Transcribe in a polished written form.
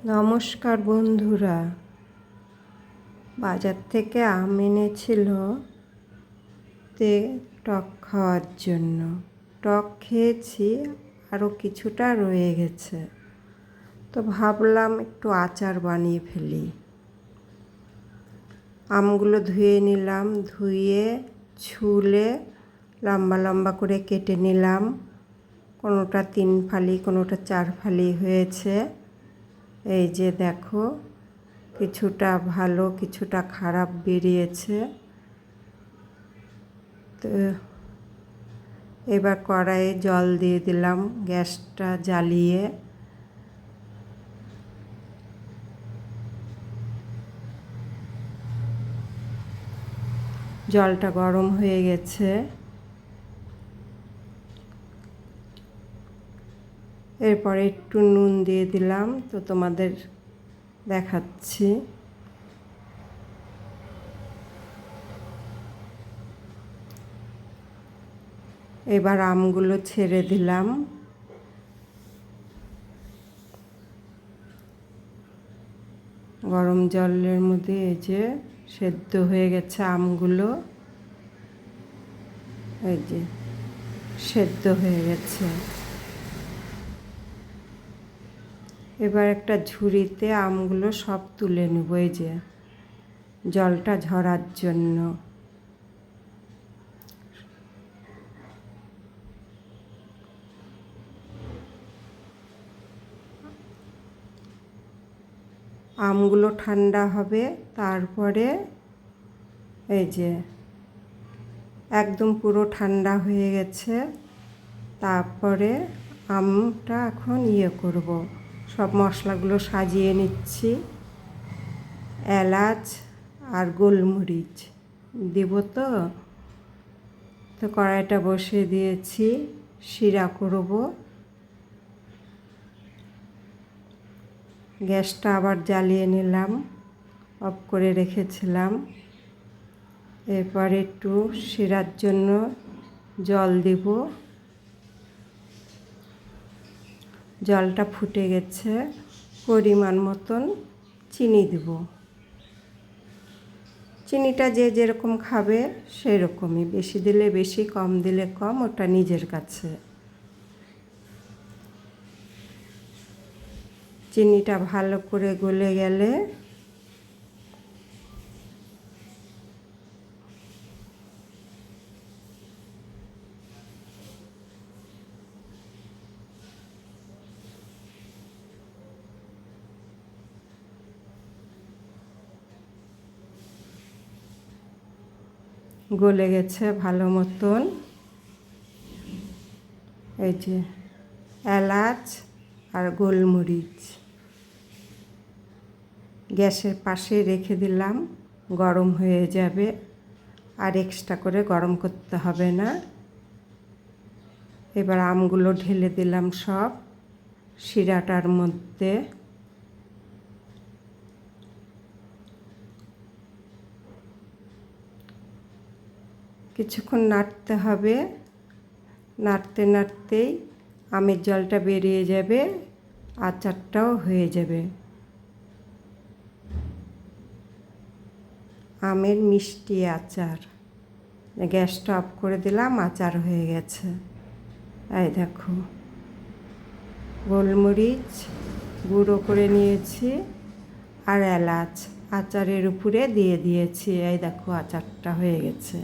নমস্কার বন্ধুরা, বাজার থেকে আম এনেছিল টক খাওয়ার জন্য। টক খেয়েছি, আরও কিছুটা রয়ে গেছে, তো ভাবলাম একটু আচার বানিয়ে ফেলি। আমগুলো ধুয়ে নিলাম, ধুয়ে ছুলে লম্বা লম্বা করে কেটে নিলাম। কোনোটা 3 ফালি, কোনোটা 4 ফালি হয়েছে। এই যে দেখো, কিছুটা ভালো কিছুটা খারাপ বেরিয়েছে। তো এবার কড়াইয়ে জল দিয়ে দিলাম, গ্যাসটা জ্বালিয়ে। জলটা গরম হয়ে গেছে। এরপরে একটু নুন দিয়ে দিলাম, তো তোমাদের দেখাচ্ছি। এবার আমগুলো ছেড়ে দিলাম। গরম জলের মধ্যে এই যে সেদ্ধ হয়ে গেছে আমগুলো, এই যে সেদ্ধ হয়ে গেছে। এবার একটা ঝুড়িতে আমগুলো সব তুলে নেব, এই যে জলটা ঝরার জন্য। আমগুলো ঠান্ডা হবে, তারপরে এই যে একদম পুরো ঠান্ডা হয়ে গেছে। তারপরে আমটা এখন করব, সব মশলাগুলো সাজিয়ে নিচ্ছি। এলাচ আর গোলমরিচ দিব। তো কড়াইটা বসিয়ে দিয়েছি, শিরা করব। গ্যাসটা আবার জ্বালিয়ে নিলাম, অফ করে রেখেছিলাম। এরপর একটু শিরার জন্য জল দিব। জলটা ফুটে গেছে, পরিমাণ মতন চিনি দেব। চিনিটা যে যেরকম খাবে সেই রকমই, বেশি দিলে বেশি, কম দিলে কম, ওটা নিজের কাছে। চিনিটা ভালো করে গলে গেলে গলে গেছে ভালো মতন। এই যে এলাচ আর গোলমরিচ গ্যাসের পাশে রেখে দিলাম, গরম হয়ে যাবে, আর এক্সট্রা করে গরম করতে হবে না। এবার আমগুলো ঢেলে দিলাম সব শিরাটার মধ্যে। কিছুক্ষণ নাড়তে হবে, নাড়তে নাড়তেই আমের জলটা বেরিয়ে যাবে, আচারটাও হয়ে যাবে। আমের মিষ্টি আচার। গ্যাসটা অফ করে দিলাম, আচার হয়ে গেছে। এই দেখো, গোলমরিচ গুঁড়ো করে নিয়েছি আর এলাচ আচারের উপরে দিয়ে দিয়েছি। এই দেখো, আচারটা হয়ে গেছে।